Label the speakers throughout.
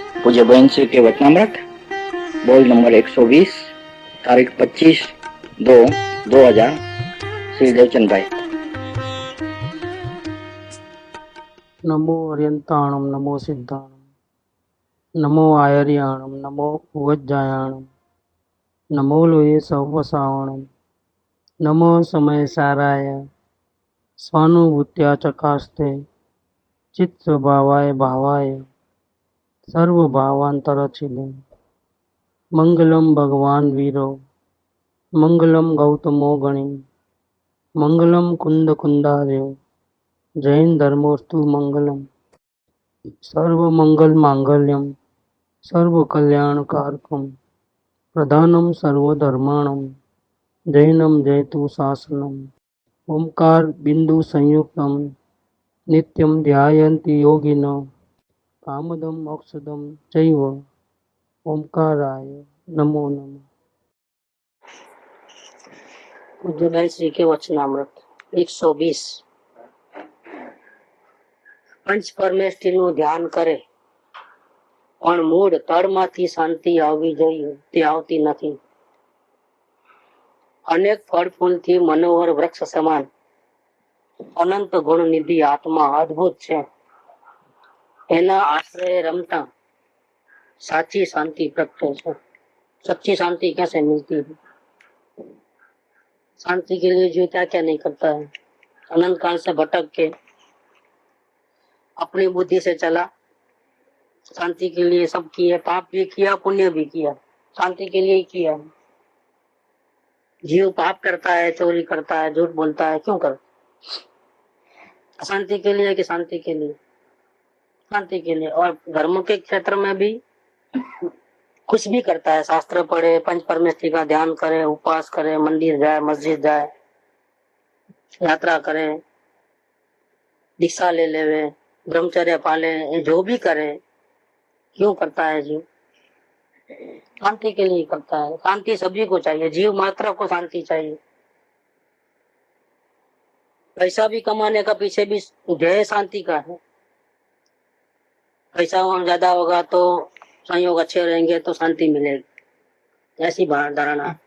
Speaker 1: पूज्य बहन श्री के वचनामृत बोल नंबर 120 तारीख 25/2/2000 श्री देवचंद भाई।
Speaker 2: नमो अर्यंताणम नमो सिद्धाणम नमो आयर्याणम नमो उवज्जायाणम नमो लोये सवसावणम नमो समय साराय स्वानुभूत्या चकास्ते चित्स्वभावाय भावाय सर्वभावांतरचिले मंगलम भगवान वीरो मंगलम गौतमो गणि मंगलम कुंद कुंदार्यो जैन धर्मोस्तु मंगलम सर्वमंगल मांगल्यम सर्वकल्याणकारकम प्रधानम सर्वधर्माणम जैनम जयतु शासनम ओंकार बिंदु संयुक्तम नित्यम ध्यायन्ति योगिनो कामदम मोक्षदम चैव ओंकाराय नमो नमः। पूज्य बहन श्री के वचनामृत 120 पंच परमेष्ठी નું ધ્યાન કરે પણ મૂળ તળમાંથી શાંતિ આવવી જોઈએ તે આવતી નથી. અનેક ફળ ફૂલથી મનોહર વૃક્ષ સમાન અનંત ગુણ નિધિ આત્મા અદ્ભુત છે. એના આશ્રય રમતા साची शांति प्रकट है. सच्ची शांति कैसे मिलती है? शांति के लिए जो क्या क्या नहीं करता है. अनंत काल से भटक के अपनी बुद्धि से चला, शांति के लिए सब किए, पाप भी किया पुण्य भी किया, शांति के लिए ही किया. जीव पाप करता है, चोरी करता है, झूठ बोलता है, क्यों कर? शांति के लिए कि शांति के लिए? शांति के लिए. और धर्म के क्षेत्र में भी कुछ भी करता है, शास्त्र पढ़े, पंच परमेष्ठी का ध्यान करे, उपवास करे, मंदिर जाए, मस्जिद जाए, यात्रा करे, दीक्षा ले लेवे, ब्रह्मचर्य पाले, जो भी करे, क्यों करता है जीव? शांति के लिए करता है. शांति सभी को चाहिए, जीव मात्र को शांति चाहिए. पैसा भी कमाने का पीछे भी ध्येय शांति का है. पैसा ज्यादा होगा तो संयोग अच्छे रहेंगे तो शांति मिलेगी, ऐसी धारणा.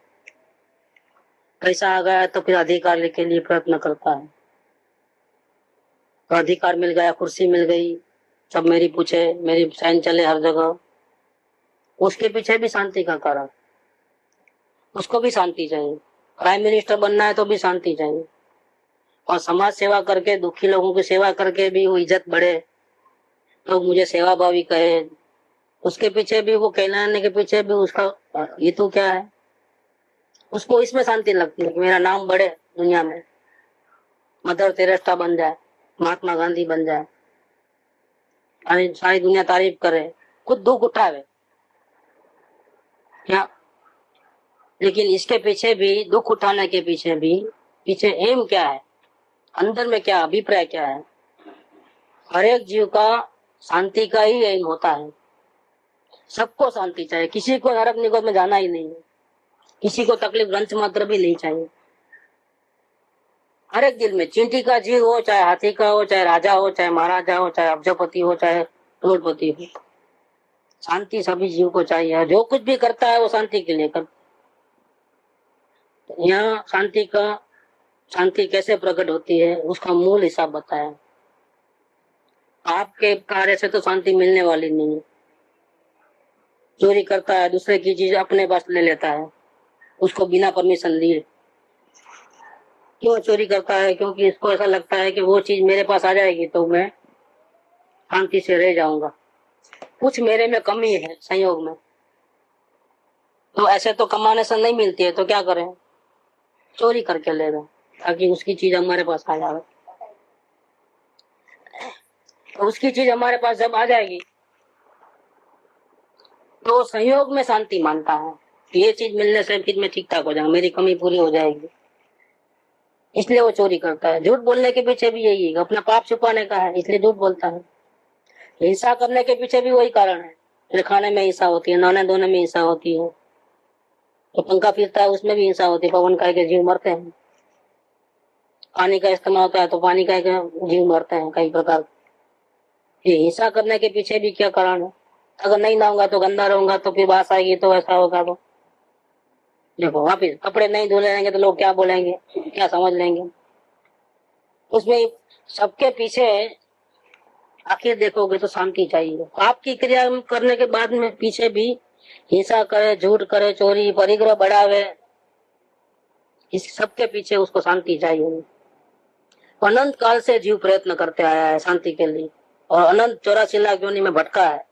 Speaker 2: पैसा आ गया तो फिर अधिकार के लिए प्रयत्न करता है. तो अधिकार मिल गया, कुर्सी मिल गई, सब मेरी पूछे, मेरी साइन चले हर जगह, उसके पीछे भी शांति का कारण. उसको भी शांति चाहिए. प्राइम मिनिस्टर बनना है तो भी शांति चाहिए. और समाज सेवा करके, दुखी लोगों की सेवा करके भी वो इज्जत बढ़े, तो मुझे सेवा भावी कहे, उसके पीछे भी, वो कहलाने के पीछे भी उसका ये तो क्या है, उसको इसमें शांति लगती है कि मेरा नाम बढ़े दुनिया में, मदर तेरेसा बन जाए, महात्मा गांधी बन जाए, सारी दुनिया तारीफ करे, खुद दुख उठावे क्या. लेकिन इसके पीछे भी, दुख उठाने के पीछे भी, पीछे एम क्या है, अंदर में क्या अभिप्राय क्या है? हर एक जीव का शांति का ही एम होता है. सबको शांति चाहिए, किसी को नरक निगोद में जाना ही नहीं है, किसी को तकलीफ रंच मात्र भी नहीं चाहिए. हर एक दिल में, चींटी का जीव हो, चाहे हाथी का हो, चाहे राजा हो, चाहे महाराजा हो, चाहे अब्जपति हो, चाहे करोड़पति हो, शांति सभी जीव को चाहिए. जो कुछ भी करता है वो शांति के लिए करता. यहाँ शांति कैसे प्रकट होती है उसका मूल हिसाब बताया. आपके कार्य से तो शांति मिलने वाली नहीं है. चोरी करता है, दूसरे की चीज अपने पास ले लेता है, उसको बिना परमिशन लिए. क्यों चोरी करता है? क्योंकि इसको ऐसा लगता है कि वो चीज मेरे पास आ जाएगी तो मैं शांति से रह जाऊंगा, कुछ मेरे में कमी है संयोग में. तो ऐसे तो कमाने से नहीं मिलती है, तो क्या करें? चोरी करके ले गए ताकि उसकी चीज हमारे पास आ जाए. तो उसकी चीज हमारे पास जब आ जाएगी तो संयोग में शांति मानता है, ये चीज मिलने से फिर मैं ठीक ठाक हो जाऊंगा, मेरी कमी पूरी हो जाएगी, इसलिए वो चोरी करता है. झूठ बोलने के पीछे भी यही है, अपना पाप छुपाने का है, इसलिए झूठ बोलता है. हिंसा करने के पीछे भी वही कारण है. फिर खाने में हिंसा होती है, नहाने धोने में हिंसा होती है, तो पंखा फिरता है उसमें भी हिंसा होती है, पवन खाए के जीव मरते हैं. पानी का इस्तेमाल होता है तो पानी खाए के जीव मरते हैं कई प्रकार. ये हिंसा करने के पीछे भी क्या कारण है? अगर नहीं नहाऊंगा तो गंदा रहूंगा, तो फिर बास आएगी, तो ऐसा होगा। तो देखो वापिस कपड़े नहीं धुले रहेंगे तो लोग क्या बोलेंगे, क्या समझ लेंगे। उसमें सबके पीछे आखिर देखोगे तो शांति चाहिए। आपकी क्रिया करने के बाद में पीछे भी हिंसा करे, झूठ करे, चोरी, परिग्रह बढ़ावे, इस सबके पीछे उसको शांति चाहिए। अनंत काल से जीव प्रयत्न करते आया है शांति के लिए, और अनंत 84 लाख योनि में भटका है,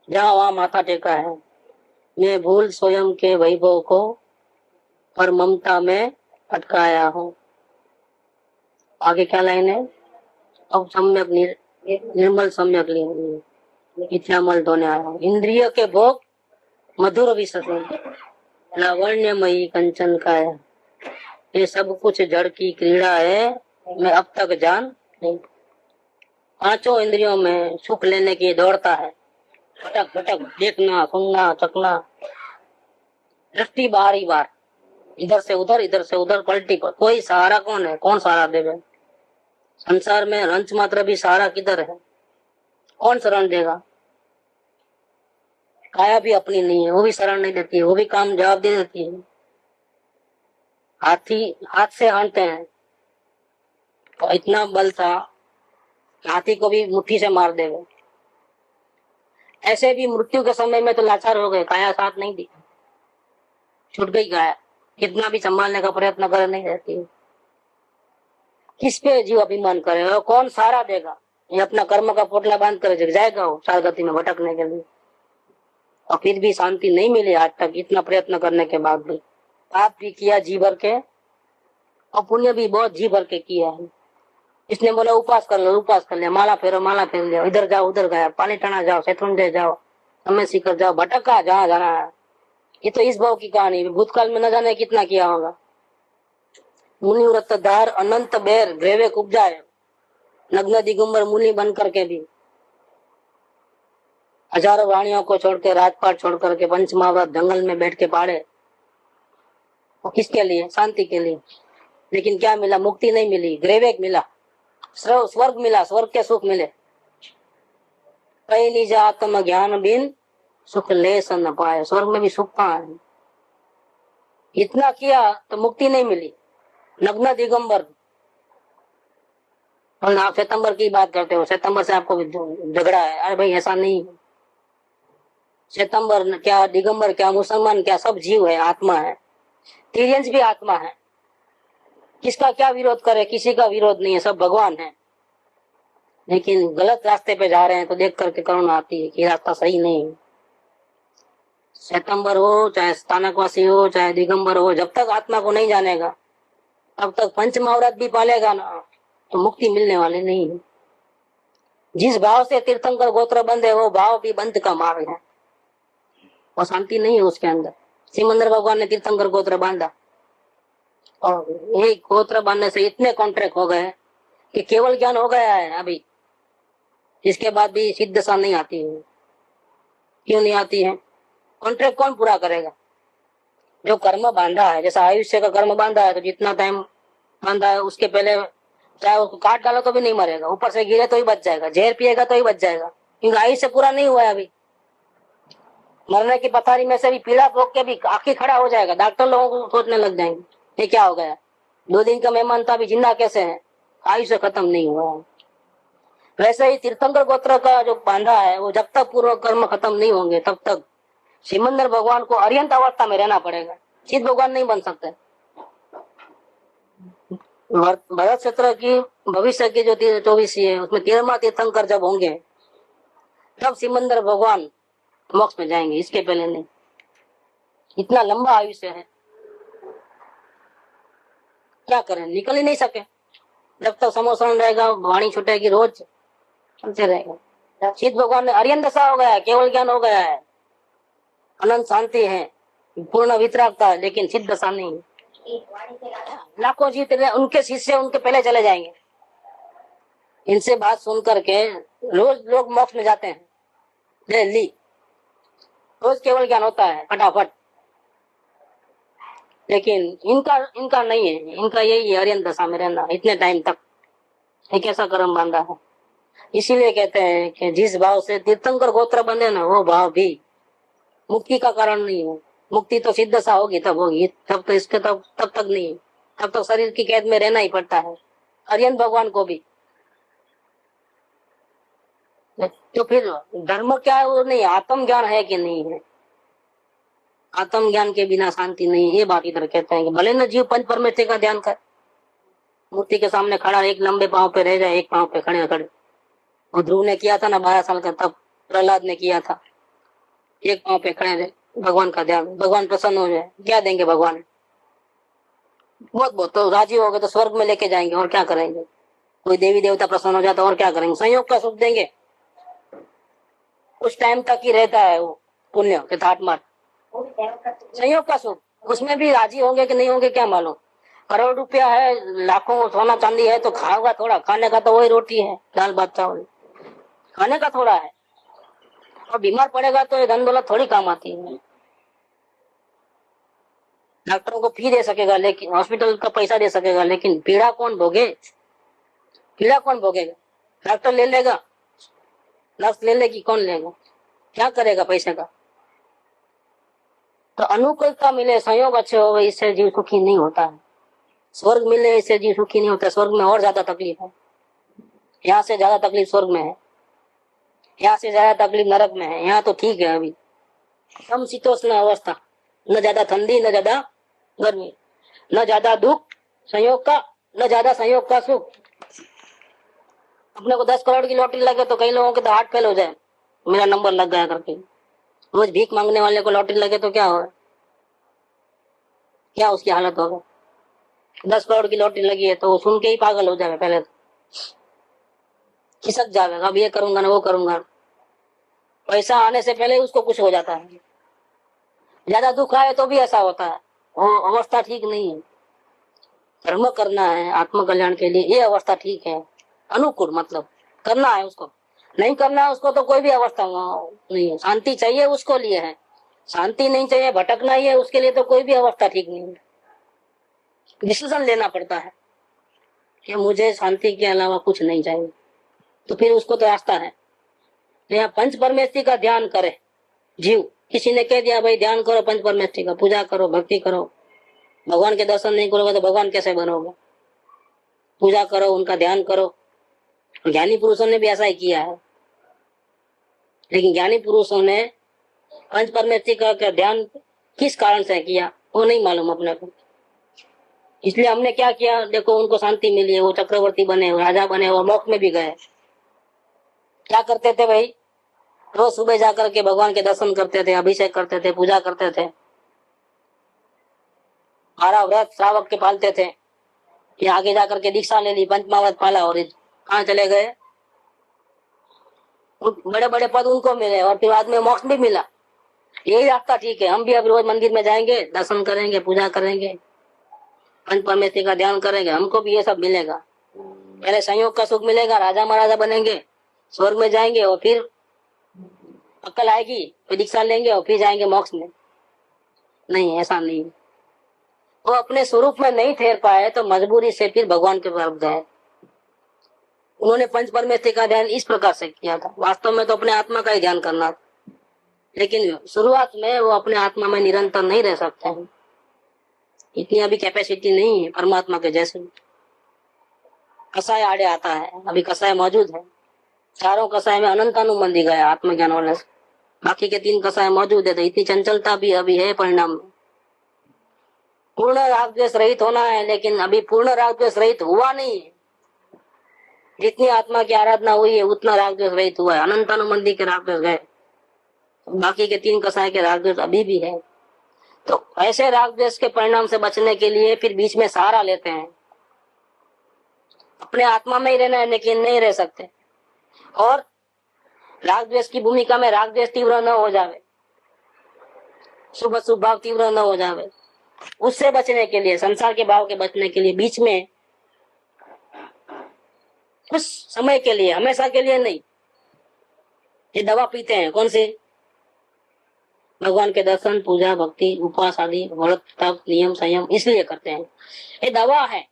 Speaker 2: जहां वहां माथा टेका है। मैं भूल स्वयं के वैभव को, पर ममता में अटकाया हूँ। आगे क्या लाइन है? अब सम्यक निर्मल सम्यक मिथ्यामल धोने आया हूँ। इंद्रिय के भोग मधुर विष से, लावण्यमयी कंचन का है, ये सब कुछ जड़ की क्रीड़ा है, मैं अब तक जान नहीं। पांचों इंद्रियों में सुख लेने की दौड़ता है, भटक भटक देखना, सुनना, चखना, दृष्टि बार ही बार, इधर से उधर पलटी पर। कोई सहारा कौन है? कौन सहारा देवे? संसार में रंच मात्र भी सहारा किधर है? कौन शरण देगा? काया भी अपनी नहीं है, वो भी शरण नहीं देती है, वो भी काम जवाब दे देती है। हाथी हाथ से हानते हैं, तो इतना बल था कि हाथी को भी मुट्ठी से मार देगा। ऐसे भी मृत्यु के समय में तो लाचार हो गए, काया साथ नहीं दी, छूट गई काया, कितना भी संभालने का प्रयत्न करे नहीं रहती है। किस पे जीव अभिमान करे और कौन सहारा देगा? ये अपना कर्म का पोटला बांध कर जाएगा वो चार गति में भटकने के लिए, और फिर भी शांति नहीं मिली आज तक, इतना प्रयत्न करने के बाद भी। पाप भी किया जी भर के, और पुण्य भी बहुत जी भर के किया है। इसने बोला उपास कर लो, उपास कर लिया, माला फेरो, माला फेर लिया, इधर जाओ उधर गया, पानी टाना जाओ, शैतुंडे जाओ, समय सीकर जाओ, भटका जहाँ जाना है। ये तो इस भाव की कहानी, भूतकाल में न जाने कितना किया होगा। मुनि व्रत धार अनंत बेर ग्रेवे उपजाए, नग्न दिगंबर मुनि बन करके भी हजारों रानियों को छोड़ के, राजपाट छोड़ करके, पंच महाव्रत जंगल में बैठ के पाड़े, और किसके लिए? शांति के लिए। लेकिन क्या मिला? मुक्ति नहीं मिली, ग्रेवेक मिला, स्वर्ग मिला, स्वर्ग के सुख मिले। कई निज आत्म ज्ञान बिन सुख ले सन पाए, स्वर्ग में भी सुख कहाँ है? इतना किया तो मुक्ति नहीं मिली। नग्न दिगंबर, और आप सितंबर की बात करते हो, सितंबर से आपको झगड़ा है। अरे भाई ऐसा नहीं, सितंबर क्या, दिगंबर क्या, मुसलमान क्या, सब जीव है, आत्मा है। तिर्यंस भी आत्मा है, किसका क्या विरोध करे? किसी का विरोध नहीं है, सब भगवान है। लेकिन गलत रास्ते पे जा रहे हैं तो देख करके करुणा आती है कि रास्ता सही नहीं है। सितंबर हो, चाहे स्थानकवासी हो, चाहे दिगंबर हो, जब तक आत्मा को नहीं जानेगा तब तक पंच महाव्रत भी पालेगा ना, तो मुक्ति मिलने वाली नहीं है। जिस भाव से तीर्थंकर गोत्र बंद है, वो भाव भी बंद का मार्ग है, और शांति नहीं है उसके अंदर। सिमंदर भगवान ने तीर्थंकर गोत्र बांधा, और एक गोत्र बांधने से इतने कॉन्ट्रैक्ट हो गए कि केवल ज्ञान हो गया है अभी, इसके बाद भी सिद्ध सा नहीं आती है। क्यों नहीं आती है? कॉन्ट्रैक्ट कौन पूरा करेगा? जो कर्म बांधा है, जैसा आयुष्य का कर्म बांधा है, तो जितना टाइम बांधा है उसके पहले चाहे उसको काट डालो तो भी नहीं मरेगा, ऊपर से गिरे तो ही बच जाएगा, जहर पिएगा तो ही बच जाएगा, क्योंकि आयुष्य पूरा नहीं हुआ है अभी। मरने की पथारी में से भी पीड़ा भोग के भी आखिर खड़ा हो जाएगा, डॉक्टर लोगों को सोचने लग जाएंगे ये क्या हो गया, 2 दिन का मेहमान था, अभी जिंदा कैसे है? आयुष्य खत्म नहीं हुआ है। वैसे ही तीर्थंकर गोत्र का जो बांधा है, वो जब तक पूर्व कर्म खत्म नहीं होंगे तब तक सिमंदर भगवान को अर्यंत अवस्था में रहना पड़ेगा, सिद्ध भगवान नहीं बन सकते। भरत क्षेत्र की भविष्य की जो 24 है, उसमें 13वां तीर्थंकर जब होंगे तब सिमंदर भगवान मोक्ष में जाएंगे, इसके पहले नहीं। इतना लंबा आयुष्य है, क्या करें, निकल ही नहीं सके। जब तक समोसरण रहेगा, वाणी छूटेगी, रोज चलते रहेगा। सिद्ध भगवान ने अर्यंत दशा हो गया है, केवल ज्ञान हो गया है, अनंत शांति है, पूर्ण वितरागता है, लेकिन सिद्ध दशा नहीं। लाखों जीत उनके शिष्य उनके पहले चले जाएंगे। इनसे बात सुन करके रोज लोग मोक्ष में जाते हैं, जल्दी रोज केवल ज्ञान होता है फटाफट। लेकिन इनका नहीं है, इनका यही है अर्यंत दशा में रहना इतने टाइम तक। एक ऐसा कर्म बांधा है, इसीलिए कहते हैं कि जिस भाव से तीर्थंकर गोत्र बंधे ना, वो भाव भी मुक्ति का कारण नहीं है। मुक्ति तो सिद्ध सा होगी तब होगी, तब तो इसके तब तक नहीं, तब तो शरीर की कैद में रहना ही पड़ता है, अरियन भगवान को भी। तो फिर धर्म क्या है वो नहीं, आत्म ज्ञान है कि नहीं है। आत्म ज्ञान के बिना शांति नहीं, ये बात इधर कहते हैं कि भले न जीव पंच परमेश्वर का ध्यान कर, मूर्ति के सामने खड़ा एक लंबे पांव पे रह जाए, एक पांव पे खड़े खड़े। वो ध्रुव ने किया था ना 12 साल का, तब प्रहलाद ने किया था, एक पांव पे खड़े रहे, भगवान का ध्यान, भगवान प्रसन्न हो जाए। क्या देंगे भगवान? बहुत बहुत तो राजी हो गए तो स्वर्ग में लेके जाएंगे, और क्या करेंगे? कोई देवी देवता प्रसन्न हो जाता और क्या करेंगे? संयोग का सुख देंगे, उस टाइम तक ही रहता है वो पुण्य के थाटमार, संयोग का सुख। उसमें भी राजी होंगे कि नहीं होंगे क्या मालूम। करोड़ रुपया है, लाखों सोना चांदी है, तो खाओगा थोड़ा, खाने का तो वही रोटी है, दाल भात चावल, खाने का थोड़ा है। और बीमार पड़ेगा तो ये धन दौलत थोड़ी काम आती है। डॉक्टरों को फी दे सकेगा, लेकिन हॉस्पिटल का पैसा दे सकेगा, लेकिन पीड़ा कौन भोगे? पीड़ा कौन भोगेगा? डॉक्टर ले लेगा, नर्स ले लेगी, कौन लेगा? क्या करेगा पैसे का? तो अनुकूलता मिले, संयोग अच्छे हो, इससे जीव सुखी नहीं होता है। स्वर्ग मिले, इससे जीव सुखी नहीं होता। स्वर्ग में और ज्यादा तकलीफ है, यहाँ से ज्यादा तकलीफ स्वर्ग में है, यहाँ से ज्यादा तकलीफ नरक में है। यहाँ तो ठीक है, अभी समशीतोष्ण अवस्था, न ज्यादा ठंडी न ज्यादा गर्मी, न ज्यादा दुख संयोग का, न ज्यादा संयोग का सुख। अपने को 10 करोड़ की लॉटरी लगे तो कई लोगों के तो हार्ट फेल हो जाए, मेरा नंबर लग गया करके। रोज भीख मांगने वाले को लॉटरी लगे तो क्या होगा, क्या उसकी हालत होगा? 10 करोड़ की लॉटरी लगी है तो वो सुन के ही पागल हो जाएगा, पहले तो खिसक जाएगा, अब ये करूंगा ना वो करूंगा। पैसा आने से पहले उसको कुछ हो जाता है। ज्यादा दुख आए तो भी ऐसा होता है, वो अवस्था ठीक नहीं है। धर्म करना है आत्म कल्याण के लिए, ये अवस्था ठीक है, अनुकूल, मतलब करना है उसको। नहीं करना है उसको तो कोई भी अवस्था नहीं है। शांति चाहिए उसको लिए है, शांति नहीं चाहिए, भटकना ही है, उसके लिए तो कोई भी अवस्था ठीक नहीं है। डिसीजन लेना पड़ता है कि मुझे शांति के अलावा कुछ नहीं चाहिए, तो फिर उसको तो रास्ता है। यहाँ पंच परमेश्वरी का ध्यान करे जीव। किसी ने कह दिया भाई ध्यान करो पंच परमेश्वरी का, पूजा करो, भक्ति करो, भगवान के दर्शन नहीं करोगे तो भगवान कैसे बनोगे? पूजा करो, उनका ध्यान करो। ज्ञानी पुरुषों ने भी ऐसा ही किया है, लेकिन ज्ञानी पुरुषों ने पंच परमेश्वरी का ध्यान किस कारण से किया वो नहीं मालूम अपने को। इसलिए हमने क्या किया, देखो उनको शांति मिली है, वो चक्रवर्ती बने, राजा बने, वो मोक्ष में भी गए। क्या करते थे भाई? रोज सुबह जाकर के भगवान के दर्शन करते थे, अभिषेक करते थे, पूजा करते थे, 12 व्रत श्रावक के पालते थे। फिर आगे जाकर के दीक्षा ले ली, पंचमावत पाला, और कहाँ चले गए? बड़े बड़े पद उनको मिले, और फिर बाद में मोक्ष भी मिला। यही रास्ता ठीक है। हम भी अब रोज मंदिर में जाएंगे, दर्शन करेंगे, पूजा करेंगे, पंच परमेश्वरी का ध्यान करेंगे, हमको भी ये सब मिलेगा। पहले संयोग का सुख मिलेगा, राजा महाराजा बनेंगे, स्वर्ग में जाएंगे, और फिर अक्ल आएगी, फिर दीक्षा लेंगे, और फिर जाएंगे मोक्ष में। नहीं, ऐसा नहीं। वो अपने स्वरूप में नहीं ठहर पाए तो मजबूरी से फिर भगवान के तरफ गए। उन्होंने पंच परमेश्वरी का ध्यान इस प्रकार से किया था। वास्तव में तो अपने आत्मा का ही ध्यान करना था, लेकिन शुरुआत में वो अपने आत्मा में निरंतर नहीं रह सकते हैं। इतनी अभी कैपेसिटी नहीं है परमात्मा के जैसे। कसाय आड़े आता है, अभी कसाय मौजूद है। चारों कसाय में अनंतानुबंधी गया आत्मज्ञान होने से, बाकी के 3 कसाय मौजूद है। तो इतनी चंचलता भी अभी है परिणाम में। पूर्ण राग द्वेष रहित होना है, लेकिन अभी पूर्ण राग द्वेष रहित हुआ नहीं है। जितनी आत्मा की आराधना हुई है उतना राग द्वेष रहित हुआ है। अनंतानुबंधी के राग द्वेष गए, बाकी के 3 कसाय के राग द्वेष अभी भी है। तो ऐसे राग द्वेष के परिणाम से बचने के लिए फिर बीच में सहारा लेते हैं। अपने आत्मा में ही रहना है, लेकिन नहीं रह सकते। और राग द्वेष की भूमिका में राग द्वेष तीव्र न हो जावे, शुभ शुभ भाव तीव्र न हो जावे, उससे बचने के लिए, संसार के भाव के बचने के लिए बीच में कुछ समय के लिए, हमेशा के लिए नहीं, ये दवा पीते हैं। कौन सी? भगवान के दर्शन, पूजा, भक्ति, उपवास आदि, व्रत, तप, नियम, संयम, इसलिए करते हैं। ये दवा है।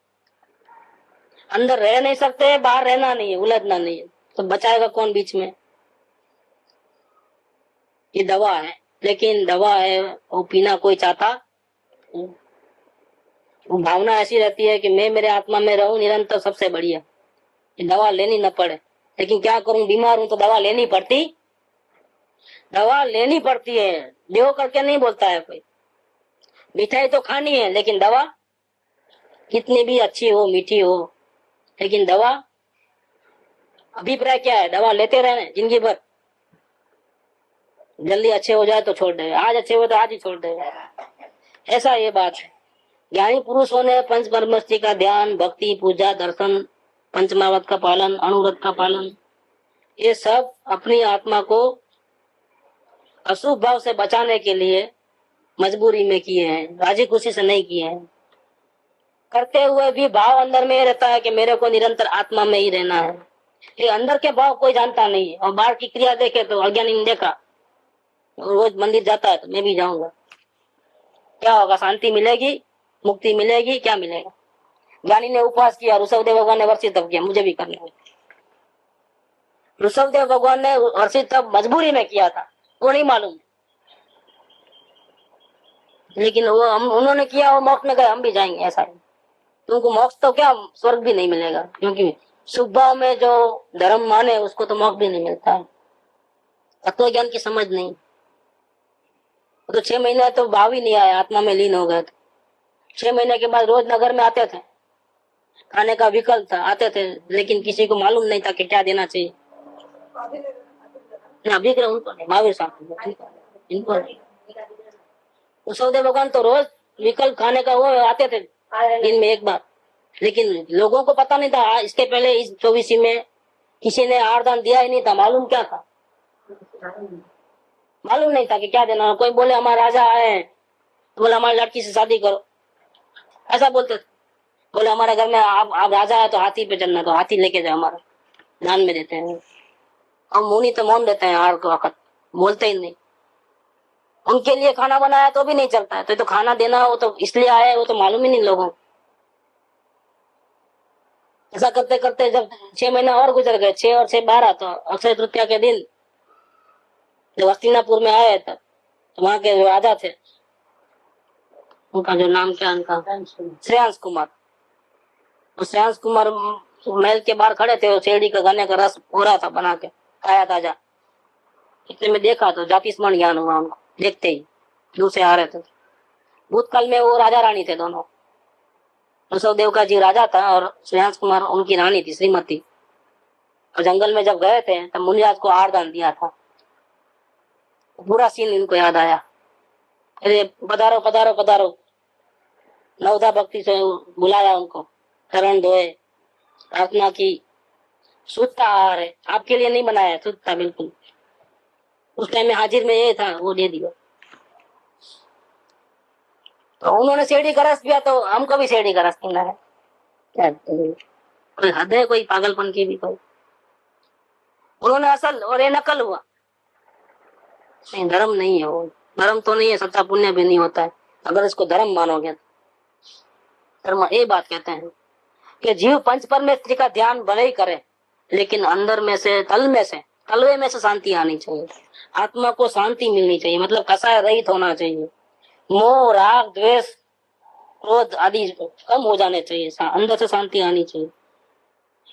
Speaker 2: अंदर रह नहीं सकते, बाहर रहना नहीं है, उलझना नहीं है। तो बचाएगा कौन बीच में? ये दवा है, लेकिन दवा है वो पीना कोई चाहता। वो भावना ऐसी रहती है कि मैं मेरे आत्मा में रहूं निरंतर, सबसे बढ़िया, ये दवा लेनी न पड़े। लेकिन क्या करूं, बीमार हूं तो दवा लेनी पड़ती, दवा लेनी पड़ती है। देहो करके नहीं बोलता है कोई। मिठाई तो खानी है, लेकिन दवा कितनी भी अच्छी हो, मीठी हो, लेकिन दवा, अभिप्राय क्या है, दवा लेते रहना जिंदगी भर। जल्दी अच्छे हो जाए तो छोड़ दे, आज अच्छे हो तो आज ही छोड़ दे, ऐसा ये बात है। ज्ञानी पुरुषों ने पंच परमस्थि का ध्यान, भक्ति, पूजा, दर्शन, पंचमावत का पालन, अणुव्रत का पालन, ये सब अपनी आत्मा को अशुभ भाव से बचाने के लिए मजबूरी में किए हैं, राजी खुशी से नहीं किए हैं। करते हुए भी भाव अंदर में रहता है कि मेरे को निरंतर आत्मा में ही रहना है। ये अंदर के भाव कोई जानता नहीं है। और बाहर की क्रिया देखे तो अज्ञानी ने देखा, रोज मंदिर जाता है तो मैं भी जाऊंगा, क्या होगा, शांति मिलेगी, मुक्ति मिलेगी, क्या मिलेगा? ज्ञानी ने उपवास किया, ऋषभदेव भगवान ने वर्षित तप किया, मुझे भी करना है। ऋषभदेव भगवान ने वर्षित तप मजबूरी में किया था, वो नहीं मालूम, लेकिन वो उन्होंने किया, वो मोक्ष में गए, हम भी जाएंगे, ऐसा है। तुमको मोक्ष तो क्या, स्वर्ग भी नहीं मिलेगा, क्योंकि शुभ भाव में जो धर्म माने उसको तो मोक्ष भी नहीं मिलता है। तत्व ज्ञान की समझ नहीं, तो 6 महीने तो भाव ही नहीं आया, आत्मा में लीन हो गए थे। 6 महीने के बाद रोज नगर में आते थे, खाने का विकल्प था, आते थे, लेकिन किसी को मालूम नहीं था कि क्या देना चाहिए। अभिग्रह उनको नहीं, महावीर साहब इनको नहीं। ऋषभदेव भगवान तो रोज विकल्प खाने का वो आते थे दिन में एक बार, लेकिन लोगों को पता नहीं था। इसके पहले इस 24 में किसी ने आरदान दिया ही नहीं था, मालूम क्या था, मालूम नहीं था कि क्या देना। कोई बोले हमारा राजा आए, तो बोले हमारी लड़की से शादी करो, ऐसा बोलते थे। बोले हमारे घर में आप राजा है तो हाथी पे चलना, तो हाथी लेके जाओ, हमारा दान में देते हैं। और मुनि तो मौन देते हैं, हार के वक्त बोलते ही नहीं। उनके लिए खाना बनाया तो भी नहीं चलता है, तो खाना देना वो तो इसलिए आया, वो तो मालूम ही नहीं लोगों को। ऐसा करते करते जब 6 महीने और गुजर गए, 6 और 6 12, तो अक्षय तृतीया के दिन जब हस्तिनापुर में आए तब तो वहां के जो राजा थे, उनका जो नाम क्या, उनका श्रेयांश कुमार, वो श्रेयांश कुमार महल के बाहर खड़े थे, वो शेरडी का गन्ने का रस हो रहा था बना के, खाया ताजा। इतने में देखा तो जाति स्मरण ज्ञान हुआ उनको, देखते ही दूर से आ रहे थे। भूतकाल में वो राजा रानी थे दोनों, ऋषभदेव का जी राजा था और श्रेयांश कुमार उनकी रानी थी, श्रीमती। और जंगल में जब गए थे तब मुनिराज को आरदान दिया था, पूरा सीन इनको याद आया। अरे पधारो पधारो पधारो, नवधा भक्ति से बुलाया उनको, चरण धोए, प्रार्थना की। शुद्धता आहार है, आपके लिए नहीं बनाया, शुद्धता बिल्कुल। उस टाइम में हाजिर में ये था, वो दे दिया। तो उन्होंने शेरडी का रस पिया, तो हमको भी शेरडी का रस पीना है, क्या कोई हद है, कोई पागलपन की भी कोई। उन्होंने असल और ये नकल हुआ। नहीं, धर्म नहीं है वो, धर्म तो नहीं है, सच्चा पुण्य भी नहीं होता है अगर इसको धर्म मानोगे। धर्म ये बात कहते हैं कि जीव पंच परमेश्वरी का ध्यान भले ही करे, लेकिन अंदर में से, तलवे में से शांति आनी चाहिए। आत्मा को शांति मिलनी चाहिए, मतलब कसाय रहित होना चाहिए। मोह, राग, द्वेष, क्रोध आदि कम हो जाने चाहिए, अंदर से शांति आनी चाहिए।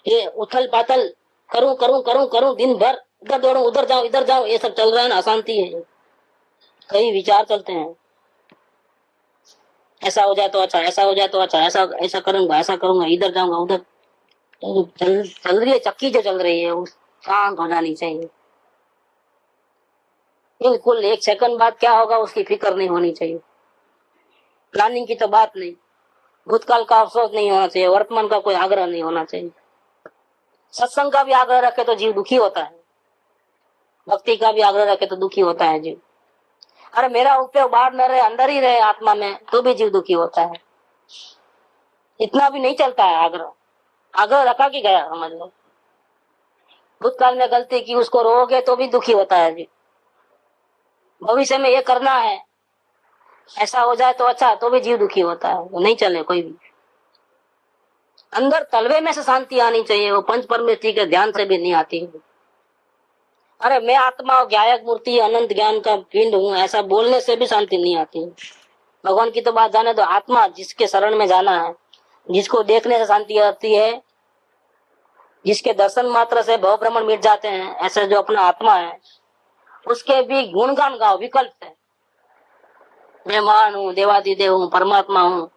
Speaker 2: ये उथल पाथल करूं करूं करूं करूं दिन भर, इधर दौड़ो उधर जाओ इधर जाओ, ये सब चल रहा है ना, अशांति है। कई विचार चलते हैं, ऐसा हो जाए तो अच्छा, ऐसा हो जाए तो अच्छा, ऐसा ऐसा करूंगा, ऐसा करूंगा, इधर जाऊंगा उधर। तो चल रही है चक्की, जो चल रही है वो शांत हो जानी चाहिए। बिल्कुल 1 सेकंड बाद क्या होगा उसकी फिक्र नहीं होनी चाहिए। प्लानिंग की तो बात नहीं, भूतकाल का अफसोस नहीं होना चाहिए, वर्तमान का कोई आग्रह नहीं होना चाहिए। सत्संग का भी आग्रह रखे तो जीव दुखी होता है, भक्ति का भी आग्रह रखे तो दुखी होता है जीव। अरे मेरा उपयोग बाहर न रहे, अंदर ही रहे आत्मा में, तो भी जीव दुखी होता है। इतना भी नहीं चलता है आग्रह, आग्रह रखा कि गया, समझ लो। भूतकाल में गलती की, उसको रोओगे तो भी दुखी होता है जीव। भविष्य में ये करना है, ऐसा हो जाए तो अच्छा, तो भी जीव दुखी होता है, नहीं चले कोई भी। अंदर तलवे में से शांति आनी चाहिए, वो पंच परमेष्ठी के ध्यान से भी नहीं आती। अरे मैं आत्मा ज्ञायक मूर्ति अनंत ज्ञान का पिंड हूँ, ऐसा बोलने से भी शांति नहीं आती। भगवान की तो बात जाने दो, आत्मा जिसके शरण में जाना है, जिसको देखने से शांति आती है, जिसके दर्शन मात्र से भव भ्रमण मिट जाते हैं, ऐसे जो अपना आत्मा है उसके भी गुणगान गाओ, विकल्प है। मैं महान हूँ, देवादिदेव हूँ, परमात्मा हूँ,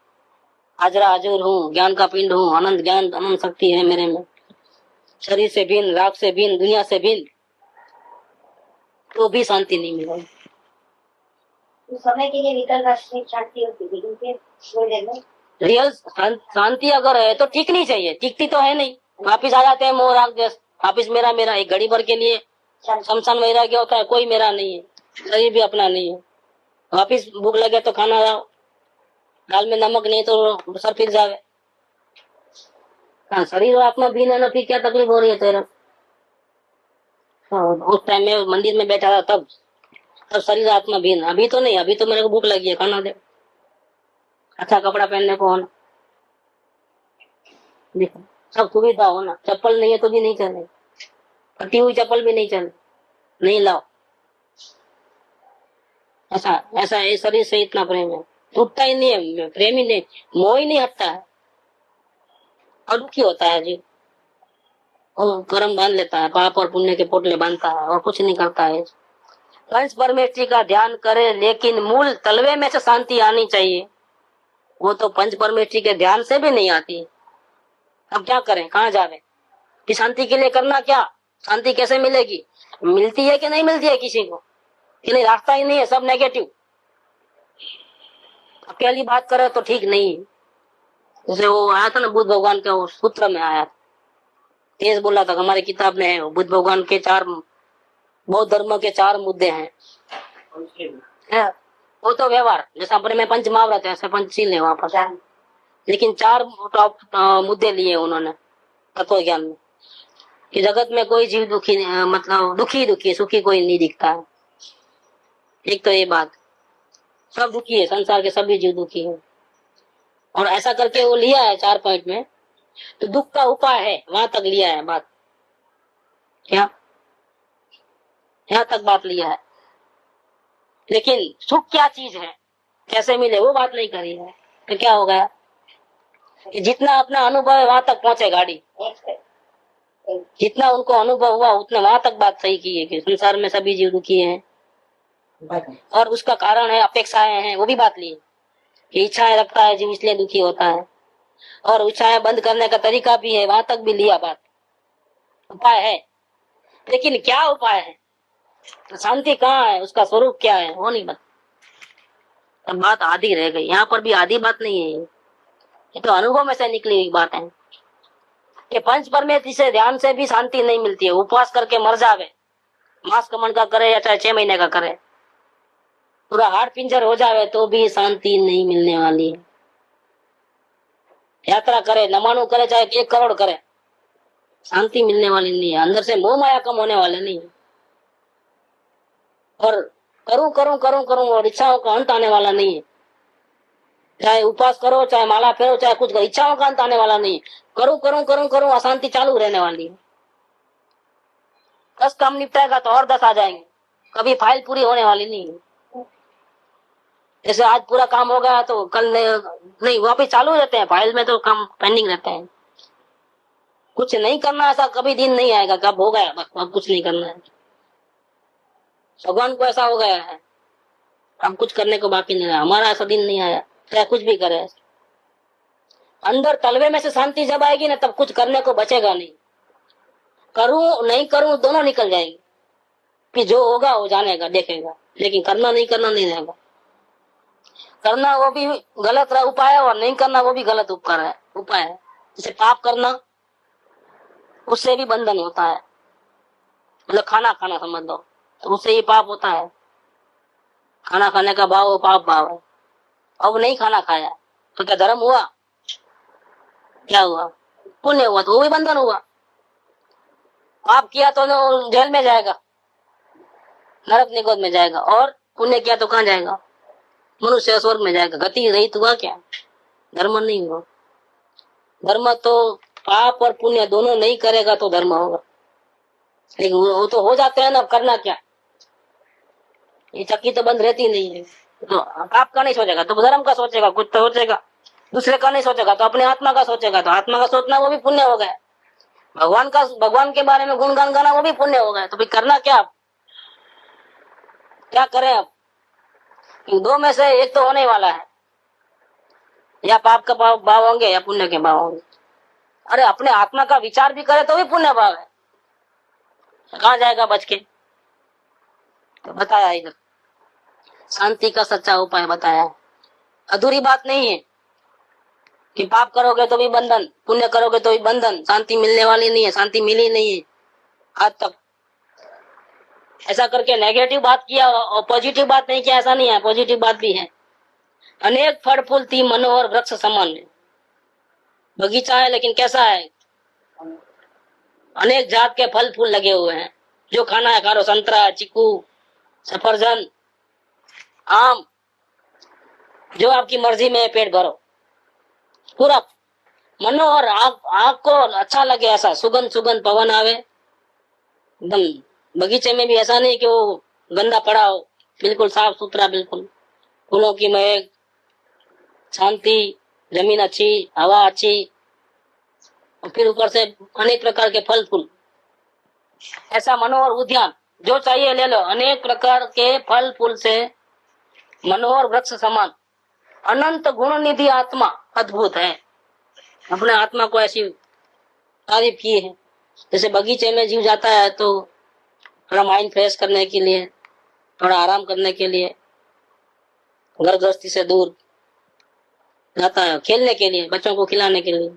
Speaker 2: हाजरा हजूर हूँ, ज्ञान का पिंड हूँ, अनंत ज्ञान अनंत शक्ति है मेरे में, शरीर से भिन्न, राग से भिन्न, दुनिया से भिन्न, तो भी शांति नहीं मिलेगी।
Speaker 3: तो समय के लिए विकल्प राष्ट्रीय शांति होती है, लेकिन फिर थोड़ी देर में
Speaker 2: रियल शांति अगर है तो टिकनी चाहिए, टिकती तो है नहीं, वापिस आ जाते हैं मोह राग द्वेष, वापिस मेरा मेरा। एक घड़ी भर के लिए शमशान वैराग्य होता है, कोई मेरा नहीं है, शरीर भी अपना नहीं है। वापिस भूख लगे तो खाना लाओ, दाल में नमक नहीं तो सर फिर जावे। हाँ, शरीर और आत्मा भी ना, फिर क्या तकलीफ हो रही है तेरा? उस टाइम में मंदिर में बैठा था तब शरीर आत्मा भी ना, अभी तो नहीं, अभी तो मेरे को भूख लगी है, खाना दे, अच्छा कपड़ा पहनने को होना, देखो सब सुविधा हो ना, चप्पल नहीं है तो भी नहीं चले, फटी हुई चप्पल भी नहीं चले, नहीं लाओ। ऐसा ऐसा ये शरीर से इतना प्रेम है, टूटता ही नहीं है, प्रेम ही नहीं, मोह ही नहीं हटता है, और दुखी होता है जी, और कर्म बांध लेता है, पाप और पुण्य के पोटले बांधता है और कुछ नहीं करता है। पंच परमेष्ठी का ध्यान करे, लेकिन मूल तलवे में से शांति आनी चाहिए, वो तो पंच परमेष्ठी के ध्यान से भी नहीं आती। अब क्या करें, कहाँ जावे? कि शांति के लिए करना क्या, शांति कैसे मिलेगी, मिलती है कि नहीं मिलती है किसी को, कि नहीं, रास्ता ही नहीं है, सब नेगेटिव। अकेली बात करे तो ठीक नहीं। जैसे वो आया था ना बुद्ध भगवान के, वो सूत्र में आया, तेज बोला था, हमारी किताब में है, बुद्ध भगवान के बौद्ध धर्म के 4 मुद्दे हैं। वो तो व्यवहार, जैसा अपने में पंच महाव्रत है, ऐसे पंचशील है वहां पर, लेकिन 4 टॉप मुद्दे लिए उन्होंने तत्व ज्ञान में, कि जगत में कोई जीव दुखी, मतलब दुखी दुखी, सुखी कोई नहीं दिखता है। एक तो ये बात, सब दुखी है, संसार के सभी जीव दुखी है। और ऐसा करके वो लिया है 4 पॉइंट में, तो दुख का उपाय है, वहां तक लिया है बात, क्या यहाँ तक बात लिया है, लेकिन सुख क्या चीज है, कैसे मिले, वो बात नहीं करी है। तो क्या हो गया कि जितना अपना अनुभव है वहां तक पहुंचे गाड़ी, जितना उनको अनुभव हुआ उतना वहां तक बात सही की है, कि संसार में सभी जीव दुखी हैं और उसका कारण है अपेक्षाएं हैं, वो भी बात ली, कि इच्छाएं रखता है जीव इसलिए दुखी होता है, और इच्छाएं बंद करने का तरीका भी है, वहां तक भी लिया बात, उपाय है। लेकिन क्या उपाय है, तो शांति कहाँ है, उसका स्वरूप क्या है, वो नहीं बता, तब बात आधी रह गई। यहाँ पर भी आधी बात नहीं है, ये तो अनुभव में से निकली हुई बात है कि पंच परमेष्ठी से ध्यान से भी शांति नहीं मिलती है। उपवास करके मर जावे, मास कमन का करे या चाहे 6 महीने का करे, पूरा हाड़ पिंजर हो जावे तो भी शांति नहीं मिलने वाली है। यात्रा करे, नमानु करे, चाहे 1 करोड़ करे, शांति मिलने वाली नहीं है, अंदर से मोह माया कम होने वाले नहीं है। और करूं करूं करूं करूं और इच्छाओं का अंत आने वाला नहीं है, चाहे उपवास करो, चाहे माला फेरो, चाहे कुछ करो, इच्छाओं का अंत आने वाला नहीं है। करूं करूं करूं करूं, अशांति चालू रहने वाली है। 10 काम निपटाएगा तो और 10 आ जाएंगे, कभी फाइल पूरी होने वाली नहीं है। जैसे आज पूरा काम हो गया तो कल नहीं, वापिस चालू रहते हैं, फाइल में तो काम पेंडिंग रहते हैं। कुछ नहीं करना, ऐसा कभी दिन नहीं आएगा कब हो गया बस अब कुछ नहीं करना है। भगवान को ऐसा हो गया है, अब कुछ करने को बाकी नहीं रहा। हमारा ऐसा दिन नहीं आया, चाहे कुछ भी करे। अंदर तलवे में से शांति जब आएगी ना, तब कुछ करने को बचेगा नहीं। करूं नहीं करूं दोनों निकल जाएंगे, कि जो होगा वो जानेगा देखेगा, लेकिन करना नहीं रहेगा। करना वो भी गलत उपाय है, और नहीं करना वो भी गलत उपाय है। जैसे पाप करना, उससे भी बंधन होता है, मतलब खाना खाना समझ लो, तो उससे ही पाप होता है। खाना खाने का भाव पाप भाव है। अब नहीं खाना खाया तो क्या धर्म हुआ, क्या हुआ, पुण्य हुआ, तो वो भी बंधन हुआ। पाप किया तो जेल में जाएगा, नरक निगोद में जाएगा, और पुण्य किया तो कहाँ जाएगा, मनुष्य स्वर्ग में जाएगा। गति रहित हुआ क्या, धर्म नहीं हुआ। धर्म तो पाप और पुण्य दोनों नहीं करेगा तो धर्म होगा, लेकिन वो तो हो जाते हैं ना, करना क्या, ये चक्की तो बंद रहती नहीं है। तो पाप का नहीं सोचेगा तो धर्म का सोचेगा, कुछ तो सोचेगा, दूसरे का नहीं सोचेगा तो अपने आत्मा का सोचेगा, तो आत्मा का सोचना वो भी पुण्य हो गया। भगवान के बारे में गुणगान गाना वो भी पुण्य हो गया। तो भाई करना क्या, क्या करें अब? दो में से एक तो होने वाला है, या पाप का भाव होंगे या पुण्य के भाव होंगे। अरे अपने आत्मा का विचार भी करे तो भी पुण्य भाव है, कहाँ जाएगा बच के? तो बताया इधर शांति का सच्चा उपाय बताया। अधूरी बात नहीं है कि पाप करोगे तो भी बंधन, पुण्य करोगे तो भी बंधन, शांति मिलने वाली नहीं है, शांति मिली नहीं है आज तक। ऐसा करके नेगेटिव बात किया और पॉजिटिव बात नहीं किया, ऐसा नहीं है, पॉजिटिव बात भी है। अनेक फल फूलती मनोहर वृक्ष समान है, बगीचा है लेकिन कैसा है? अनेक जात के फल फूल लगे हुए हैं, जो खाना है खा लो, संतरा, चीकू, सफरजन, आम, जो आपकी मर्जी में पेट भरो, पूरा मनोहर, आँख को अच्छा लगे ऐसा, सुगंध सुगंध पवन आवे एकदम। बगीचे में भी ऐसा नहीं कि वो गंदा पड़ा हो, बिल्कुल साफ सुथरा, बिल्कुल फूलों की महक, शांति, जमीन अच्छी, हवा अच्छी, और फिर ऊपर से अनेक प्रकार के फल फूल, ऐसा मनोहर उद्यान, जो चाहिए ले लो, अनेक प्रकार के फल फूल से मनोहर वृक्ष समान, अनंत गुण निधि आत्मा अद्भुत है। अपने आत्मा को ऐसी तारीफ की है। जैसे बगीचे में जीव जाता है तो थोड़ा माइंड फ्रेश करने के लिए, थोड़ा आराम करने के लिए, घर गृहस्थी से दूर जाता है, खेलने के लिए, बच्चों को खिलाने के लिए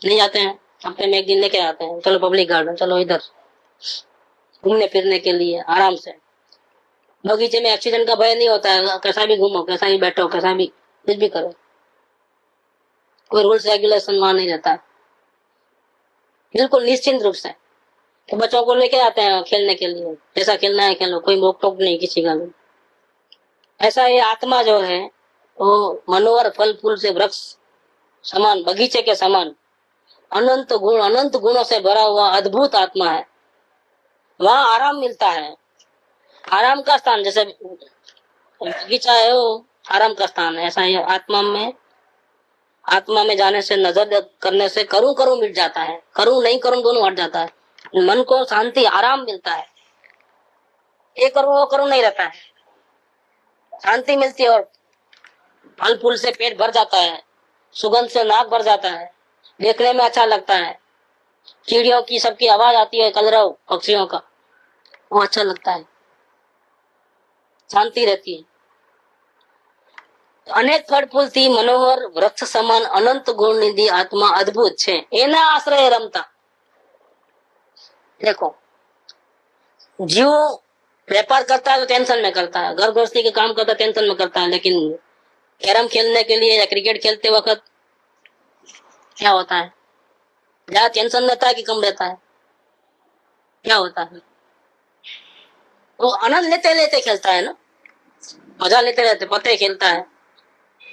Speaker 2: नहीं जाते हैं, हफ्ते में एक दिन लेके आते हैं, चलो पब्लिक गार्डन, चलो इधर घूमने फिरने के लिए आराम से। बगीचे में एक्सीडेंट का भय नहीं होता है, कैसा भी घूमो, कैसा भी बैठो, कैसा भी कुछ भी करो, कोई रूल्स रेगुलेशन वहां नहीं रहता है, बिल्कुल निश्चिंत रूप से। तो बच्चों को लेके आते हैं खेलने के लिए, जैसा खेलना है खेलो, कोई रोक टोक नहीं किसी का नहीं। ऐसा ये आत्मा जो है वो मनोहर फल फूल से वृक्ष समान, बगीचे के समान, अनंत गुणों से भरा हुआ अद्भुत आत्मा है। वहां आराम मिलता है, आराम का स्थान, जैसे बगीचा है वो आराम का स्थान है, ऐसा ही आत्मा में जाने से, नजर करने से करूं मिट जाता है, करूं नहीं करूं दोनों हट जाता है, मन को शांति आराम मिलता है। ये करूं वो करूं नहीं रहता है, शांति मिलती है, और फल फूल से पेट भर जाता है, सुगंध से नाक भर जाता है, देखने में अच्छा लगता है, चिड़ियों की सबकी आवाज आती है, कलरव पक्षियों का, वो अच्छा लगता है, शांति रहती है। अनेक फल फूलती मनोहर वृक्ष समान अनंत गुण निधि आत्मा अद्भुत छे, एना आश्रय रमता। देखो जीव व्यापार करता है तो टेंशन में करता है, घर गृहस्थी के काम करता है टेंशन में करता है, लेकिन कैरम खेलने के लिए या क्रिकेट खेलते वक्त क्या होता है? ज्यादा टेंशन रहता है कि कम रहता है? क्या होता है? वो आनंद लेते लेते खेलता है ना, मजा लेते रहते, पत्ते खेलता है,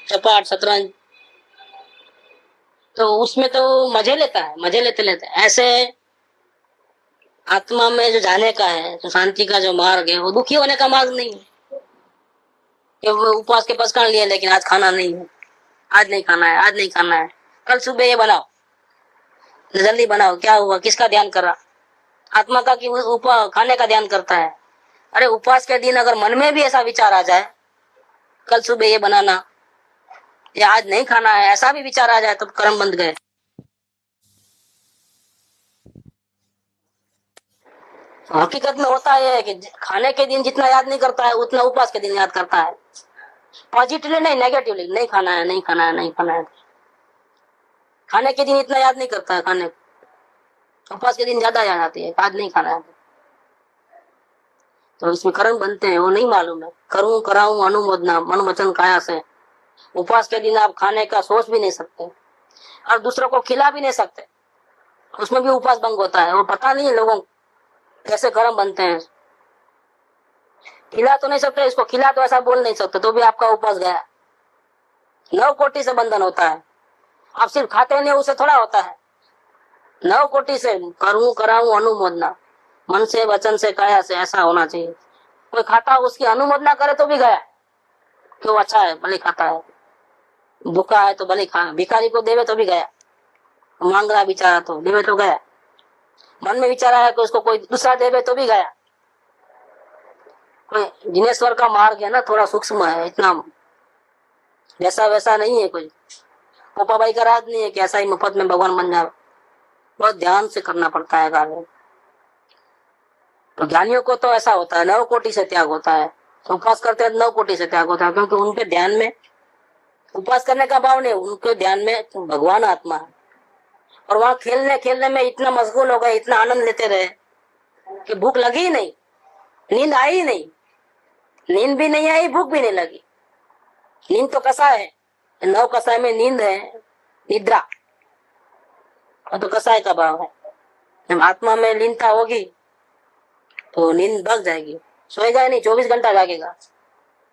Speaker 2: चपाट, शतरंज, तो उसमें तो मजे लेता है, मजे लेते लेते। ऐसे आत्मा में जो जाने का है, जो शांति का जो मार्ग है, वो दुखी होने का मार्ग नहीं है कि वो उपवास के पस कर लिया लेकिन आज खाना नहीं है, आज नहीं खाना है, आज नहीं खाना है, कल सुबह ये बनाओ, जल्दी बनाओ, क्या हुआ, किसका ध्यान कर रहा? आत्मा का कि खाने का ध्यान करता है। अरे उपवास के दिन अगर मन में भी ऐसा विचार आ जाए, कल सुबह ये बनाना या आज नहीं खाना है, ऐसा भी विचार आ जाए तो कर्म बंध गए। हकीकत में होता है कि खाने के दिन जितना याद नहीं करता है उतना उपवास के दिन याद करता है, पॉजिटिवली नहीं, नेगेटिवली, नहीं खाना है, नहीं खाना है, नहीं खाना है। खाने के दिन इतना याद नहीं करता है, खाने उपवास के दिन ज्यादा याद आती है, आज नहीं खाना है। तो इसमें कर्म बनते हैं, वो नहीं मालूम है। करूं कराऊं अनुमोदना मन वचन काया से। उपवास के दिन आप खाने का सोच भी नहीं सकते और दूसरों को खिला भी नहीं सकते, उसमें भी उपवास भंग होता है। वो पता नहीं है लोगों कैसे कर्म बनते हैं। खिला तो नहीं सकते, इसको खिला तो ऐसा बोल नहीं सकते, तो भी आपका उपवास गया। 9 कोटि से बंधन होता है। आप सिर्फ खाते नहीं, उसे थोड़ा होता है। 9 कोटि से करूं कराऊं अनुमोदना, मन से वचन से काया से, ऐसा होना चाहिए। कोई खाता उसकी अनुमोदना करे तो भी गया, क्यों अच्छा है भले खाता है, भूखा है तो भले खा, भिखारी को देवे तो भी गया, मांग रहा बेचारा तो देवे तो गया, मन में विचार आया कि उसको कोई दूसरा देवे तो भी गया। कोई जिनेश्वर का मार्ग है ना, थोड़ा सूक्ष्म है, इतना वैसा वैसा नहीं है। कोई पोपा भाई का राज नहीं है कि ऐसा ही मुफ्त में भगवान बन जाए, बहुत ध्यान से करना पड़ता है कार्य। तो ज्ञानियों को तो ऐसा होता है, 9 कोटि से त्याग होता है। तो उपास करते हैं 9 कोटि से त्याग होता है, क्योंकि उनके ध्यान में उपास करने का भाव नहीं, उनके ध्यान में भगवान आत्मा है। और वहां खेलने खेलने में इतना मशगूल हो गए, इतना आनंद लेते रहे कि भूख लगी ही नहीं, नींद आई ही नहीं, नींद भी नहीं आई, भूख भी नहीं लगी। नींद तो कसाय है, 9 कसाय में नींद है, निद्रा, और तो कसाय का भाव है। जब आत्मा में लीनता होगी तो नींद भाग जाएगी, सोएगा ही नहीं, 24 घंटा जागेगा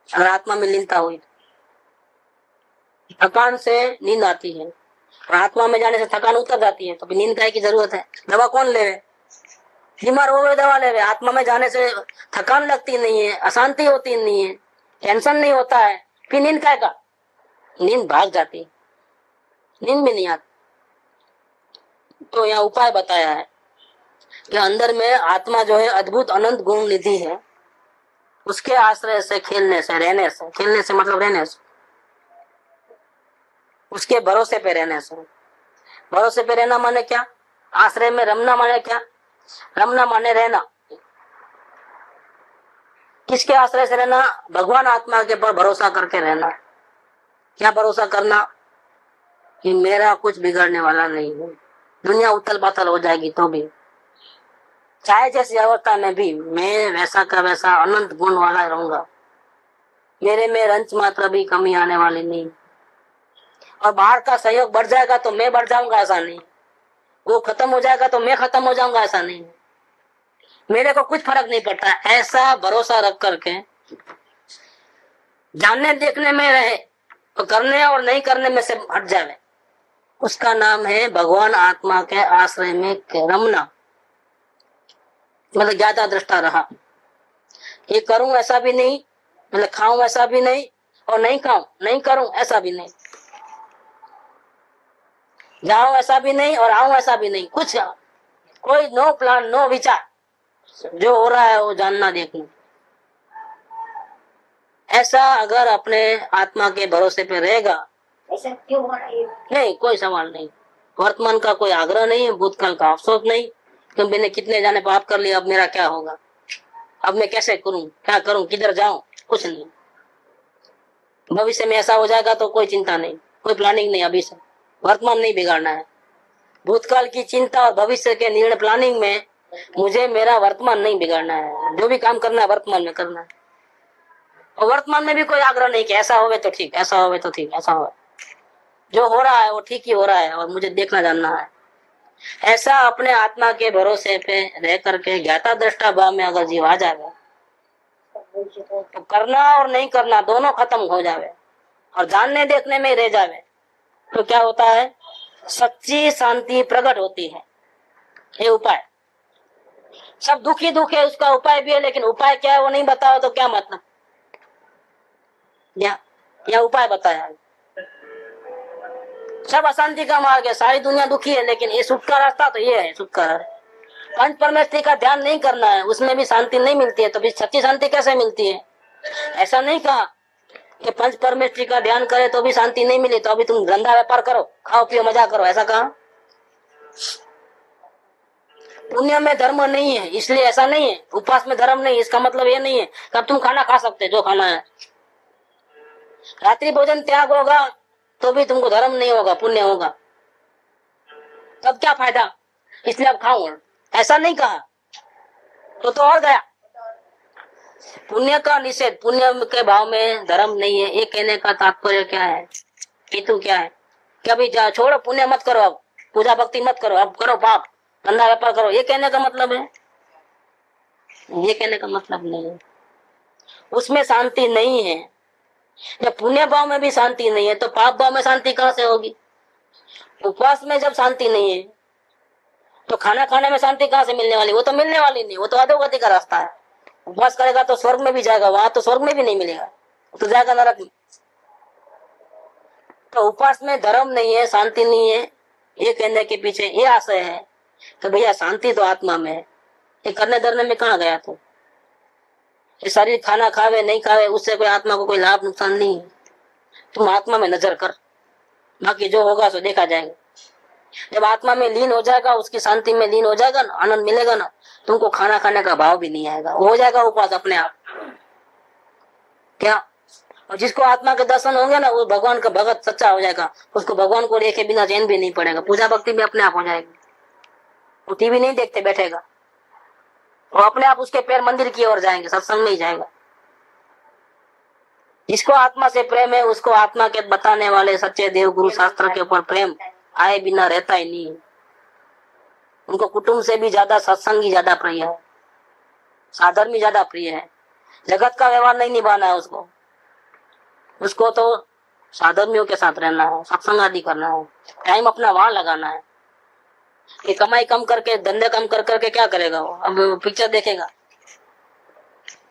Speaker 2: अगर आत्मा में लीनता हुई। थकान से नींद आती है, और आत्मा में जाने से थकान उतर जाती है, तो नींद काय की जरूरत है? दवा कौन लेवे? बीमार हो गए दवा लेवे, आत्मा में जाने से थकान लगती नहीं है, अशांति होती नहीं है, टेंशन नहीं होता है, फिर नींद काय का? नींद भाग जाती, नींद भी नहीं आती। तो यहाँ उपाय बताया है कि अंदर में आत्मा जो है अद्भुत अनंत गुण निधि है, उसके आश्रय से खेलने से, रहने से, खेलने से मतलब रहने से, उसके भरोसे पे रहने से। भरोसे पे रहना माने क्या? आश्रय में रमना माने क्या? रमना माने रहना। किसके आश्रय से रहना? भगवान आत्मा के पर भरोसा करके रहना। क्या भरोसा करना? कि मेरा कुछ बिगड़ने वाला नहीं है, दुनिया उथल पाथल हो जाएगी तो भी, चाहे जैसी अवस्था में भी मैं वैसा का वैसा अनंत गुण वाला रहूंगा, मेरे में रंच मात्र भी कमी आने वाली नहीं। और बाहर का सहयोग बढ़ जाएगा तो मैं बढ़ जाऊंगा, ऐसा नहीं। वो खत्म हो जाएगा तो मैं खत्म हो जाऊंगा, ऐसा नहीं। मेरे को कुछ फर्क नहीं पड़ता, ऐसा भरोसा रख करके जानने देखने में रहे, तो करने और नहीं करने में से हट जाए, उसका नाम है भगवान आत्मा के आश्रय में रमना। मतलब ज्यादा दृष्टा रहा, ये करूं ऐसा भी नहीं, मतलब खाऊं ऐसा भी नहीं, और नहीं खाऊं नहीं करूं ऐसा भी नहीं, जाऊं ऐसा भी नहीं और आऊं ऐसा भी नहीं, कुछ कोई नो प्लान नो विचार, जो हो रहा है वो जानना देखना। ऐसा अगर अपने आत्मा के भरोसे पे रहेगा,
Speaker 3: ऐसा क्यों हो रहा है?
Speaker 2: नहीं कोई सवाल नहीं, वर्तमान का कोई आग्रह नहीं, भूतकाल का अफसोस नहीं कि मैंने कितने जाने पाप कर लिया, अब मेरा क्या होगा, अब मैं कैसे करूं, क्या करूं, किधर जाऊं, कुछ नहीं। भविष्य में ऐसा हो जाएगा तो कोई चिंता नहीं, कोई प्लानिंग नहीं, अभी से वर्तमान नहीं बिगाड़ना है। भूतकाल की चिंता और भविष्य के निर्णय प्लानिंग में मुझे मेरा वर्तमान नहीं बिगाड़ना है, जो भी काम करना है वर्तमान में करना है। और वर्तमान में भी कोई आग्रह नहीं कि ऐसा होवे तो ठीक, ऐसा होवे तो ठीक, ऐसा होवे, जो हो रहा है वो ठीक ही हो रहा है और मुझे देखना जानना है। ऐसा अपने आत्मा के भरोसे पे रह करके ज्ञाता दृष्टा भाव में अगर जीव आ जाएगा तो करना और नहीं करना दोनों खत्म हो जावे और जानने देखने में रह जावे, तो क्या होता है? सच्ची शांति प्रकट होती है। ये उपाय, सब दुखी दुख है, उसका उपाय भी है, लेकिन उपाय क्या है वो नहीं बताओ तो क्या मतलब? या उपाय बताया है, सब अशांति का मार्ग है, सारी दुनिया दुखी है, लेकिन ये सुख का रास्ता तो ये है, सुख का। पंच परमेश्वरी का ध्यान नहीं करना है, उसमें भी शांति नहीं मिलती है, तो फिर सच्ची शांति कैसे मिलती है? ऐसा नहीं कहा कि पंच परमेश्वरी का ध्यान करे तो भी शांति नहीं मिली, तो अभी तुम धंधा व्यापार करो, खाओ पियो मजा करो, ऐसा कहा? पुण्य में धर्म नहीं है इसलिए ऐसा नहीं है, उपवास में धर्म नहीं, इसका मतलब ये नहीं है कि अब तुम खाना खा सकते जो खाना है। रात्रि भोजन त्याग होगा तो भी तुमको धर्म नहीं होगा, पुण्य होगा, तब क्या फायदा, इसलिए अब खाऊं, ऐसा नहीं कहा। तो और गया पुण्य का निषेध, पुण्य के भाव में धर्म नहीं है, ये कहने का तात्पर्य क्या है, हेतु क्या है? कि अभी छोड़ो, पुण्य मत करो, अब पूजा भक्ति मत करो, अब करो पाप, धंधा व्यापार करो, ये कहने का मतलब है? ये कहने का मतलब नहीं है, उसमें शांति नहीं है। जब पुण्य भाव में भी शांति नहीं है तो पाप भाव में शांति कहां से होगी? उपवास में जब शांति नहीं है तो खाना खाने में शांति कहाँ से मिलने वाली? वो तो मिलने वाली नहीं, वो तो अधोगति का रास्ता है। उपवास करेगा तो स्वर्ग में भी जाएगा, वहां तो स्वर्ग में भी नहीं मिलेगा, तो जाएगा नरक में। तो उपवास में धर्म नहीं है, शांति नहीं है, ये कहने के पीछे ये आशय है कि भैया शांति तो आत्मा में है। ये करने धरने में कहाँ गया तू? ये शरीर खाना खावे नहीं खावे उससे कोई आत्मा को कोई लाभ नुकसान नहीं है। तुम आत्मा में नजर कर, बाकी जो होगा सो देखा जाएगा। जब आत्मा में लीन हो जाएगा, उसकी शांति में लीन हो जाएगा ना, आनंद मिलेगा ना, तुमको खाना खाने का भाव भी नहीं आएगा, हो जाएगा उपवास अपने आप। क्या? और जिसको आत्मा के दर्शन होंगे ना, वो भगवान का भगत सच्चा हो जाएगा, उसको भगवान को देखे बिना चैन भी नहीं पड़ेगा, पूजा भक्ति भी अपने आप हो जाएगी। वो टीवी नहीं देखते बैठेगा, वो अपने आप उसके पैर मंदिर की ओर जाएंगे, सत्संग में ही जाएगा। जिसको आत्मा से प्रेम है उसको आत्मा के बताने वाले सच्चे देव गुरु शास्त्र के ऊपर प्रेम आए बिना रहता ही नहीं। उनको कुटुंब से भी ज्यादा सत्संग ही ज्यादा प्रिय है, साधर्म ही ज्यादा प्रिय है। जगत का व्यवहार नहीं निभाना है उसको, उसको तो साधर्मियों के साथ रहना है, सत्संग आदि करना है, टाइम अपना वहां लगाना है। कि कमाई कम करके धंधे कम कर करके क्या करेगा वो? अब पिक्चर देखेगा,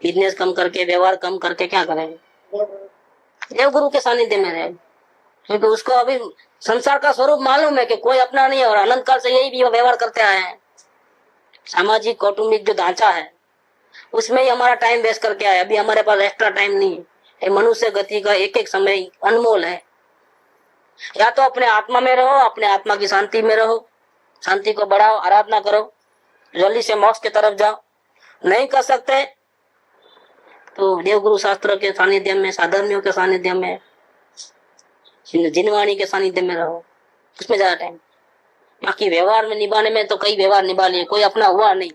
Speaker 2: बिजनेस कम करके व्यवहार कम करके क्या करेगा? देव गुरु के सानिध्य में रहे, क्योंकि उसको अभी संसार का स्वरूप मालूम है कि कोई अपना नहीं है और अनंत काल से यही भी व्यवहार करते आए हैं। सामाजिक कौटुंबिक जो ढांचा है उसमें ही हमारा टाइम वेस्ट करके आए। अभी हमारे पास एक्स्ट्रा टाइम नहीं है। ये मनुष्य गति का एक एक समय अनमोल है। या तो अपने आत्मा में रहो, अपने आत्मा की शांति में रहो, शांति को बढ़ाओ, आराधना करो, जल्दी से मोक्ष की तरफ जाओ। नहीं कर सकते तो देवगुरु शास्त्र के सानिध्य में, साधर्मियों के सानिध्य में, जिनवाणी के सानिध्य में रहो, उसमें ज्यादा टाइम। बाकी व्यवहार में निभाने में तो कई व्यवहार निभा लिए, कोई अपना हुआ नहीं,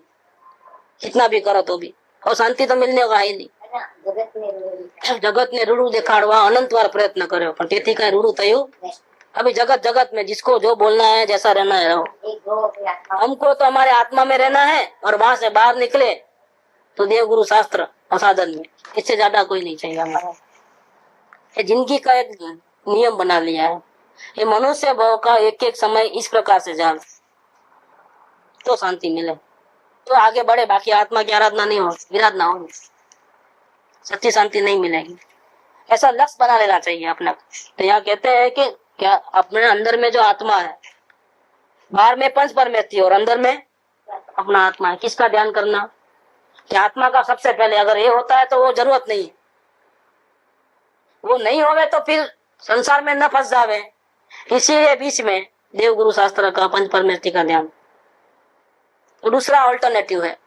Speaker 2: कितना भी करो तो भी, और शांति तो मिलने का है नहीं। जगत ने रूढ़ देखाड़वा अनंत बार प्रयत्न કર્યો પણ તેથી કઈ रूढ़ થયું? अभी जगत में जिसको जो बोलना है, जैसा रहना है रहो। हमको तो हमारे आत्मा में रहना है और वहां से बाहर निकले तो देव गुरु शास्त्र और साधन में, इससे ज्यादा कोई नहीं चाहिए हमारा। ये जिंदगी का एक नियम बना लिया है। ये मनुष्य भाव का एक एक समय इस प्रकार से जान तो शांति मिले, तो आगे बढ़े। बाकी आत्मा की आराधना नहीं हो, विराधना हो, सच्ची शांति नहीं मिलेगी। ऐसा लक्ष्य बना लेना चाहिए अपना। तो यहाँ कहते हैं कि क्या अपने अंदर में जो आत्मा है, बाहर में पंच परमेष्ठी और अंदर में अपना आत्मा है, किसका ध्यान करना? कि आत्मा का सबसे पहले अगर ये होता है तो वो जरूरत नहीं है, वो नहीं होवे तो फिर संसार में न फंस जावे। इसीलिए बीच में देव गुरु शास्त्र का पंच परमेष्ठी का ध्यान। तो दूसरा अल्टरनेटिव है,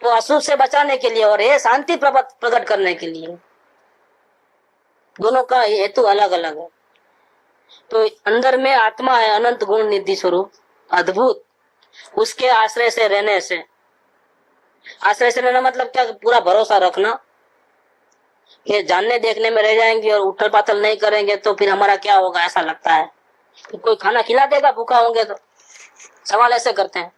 Speaker 2: वो अशुभ से बचाने के लिए और ये शांति प्रकट करने के लिए। दोनों का हेतु अलग अलग है। तो अंदर में आत्मा है, अनंत गुण निधि स्वरूप, अद्भुत। उसके आश्रय से रहने से, आश्रय से रहना मतलब क्या? पूरा भरोसा रखना कि जानने देखने में रह जाएंगे और उठल पाथल नहीं करेंगे तो फिर हमारा क्या होगा, ऐसा लगता है। तो कोई खाना खिला देगा भूखा होंगे तो? सवाल ऐसे करते हैं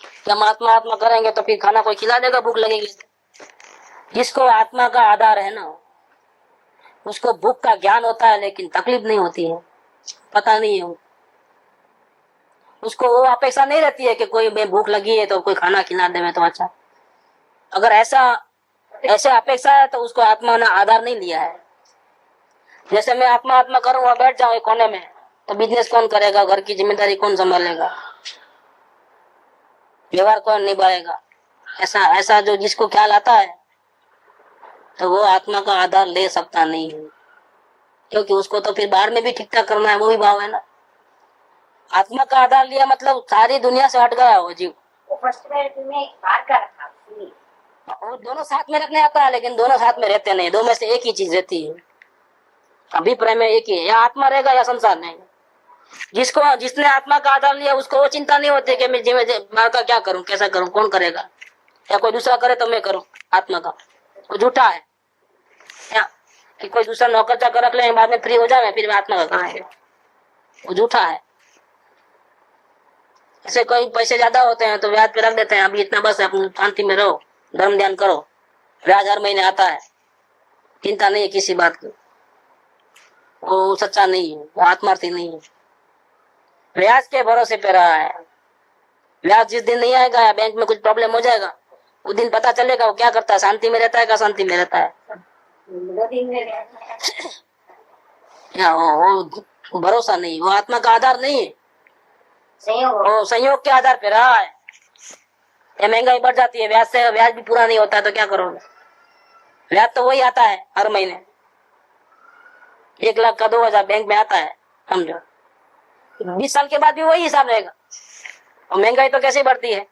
Speaker 2: कि हम आत्मा आत्मा करेंगे तो फिर खाना कोई खिला देगा भूख लगेगी? जिसको आत्मा का आधार है ना, उसको भूख का ज्ञान होता है लेकिन तकलीफ नहीं होती है, पता नहीं है उसको। वो अपेक्षा नहीं रहती है कि कोई में भूख लगी है तो कोई खाना खिला दे तो अच्छा। अगर ऐसे अपेक्षा है तो उसको आत्मा ने आधार नहीं लिया है। जैसे मैं आत्मा आत्मा करूँ और बैठ जाऊं एक कोने में, तो बिजनेस कौन करेगा, घर की जिम्मेदारी कौन संभालेगा, व्यवहार कौन निभाएगा? ऐसा जो जिसको ख्याल आता है तो वो आत्मा का आधार ले सकता नहीं है, क्योंकि उसको तो फिर बाहर में भी ठीक ठाक करना है, वो भी भाव है ना। आत्मा का आधार लिया मतलब सारी दुनिया से हट गया वो जीव। वो दोनों साथ में रखने आता है लेकिन दोनों साथ में रहते नहीं, दो में से एक ही चीज रहती है। अभिप्राय में एक ही है, या आत्मा रहेगा या संसार रहेगा। जिसने आत्मा का आधार लिया उसको वो चिंता नहीं होती कि मैं जीवन का क्या करूं, कैसा करूं, कौन करेगा, या कोई दूसरा करे तो मैं करूं। आत्मा का वो झूठा है क्या? कि कोई दूसरा नौकर चाकर रख ले, बाद में फ्री हो जाए फिर आत्मा का कराएंगे, वो झूठा है। ऐसे कोई पैसे ज्यादा होते हैं तो ब्याज पे रख देते हैं, अभी इतना बस अपनी शांति में रहो, धर्म ध्यान करो, ब्याज हर महीने आता है, चिंता नहीं है किसी बात की। वो सच्चा नहीं है, वो आत्मार्थी नहीं है। ब्याज के भरोसे पे रहा है। ब्याज जिस दिन नहीं आएगा या बैंक में कुछ प्रॉब्लम हो जाएगा, उस दिन पता चलेगा वो क्या करता है, शांति में रहता है क्या शांति में रहता है।
Speaker 3: 2 दिन में
Speaker 2: या वो भरोसा नहीं, वो आत्मा का आधार नहीं है,
Speaker 3: संयोग
Speaker 2: वो संयोग के आधार पे रहा है। ये महंगाई बढ़ जाती है, ब्याज से ब्याज भी पूरा नहीं होता है तो क्या करोगे? ब्याज तो वही आता है हर महीने, 1 लाख का 2,000 बैंक में आता है, समझो 20 साल के बाद भी वही हिसाब रहेगा। और महंगाई तो कैसे बढ़ती है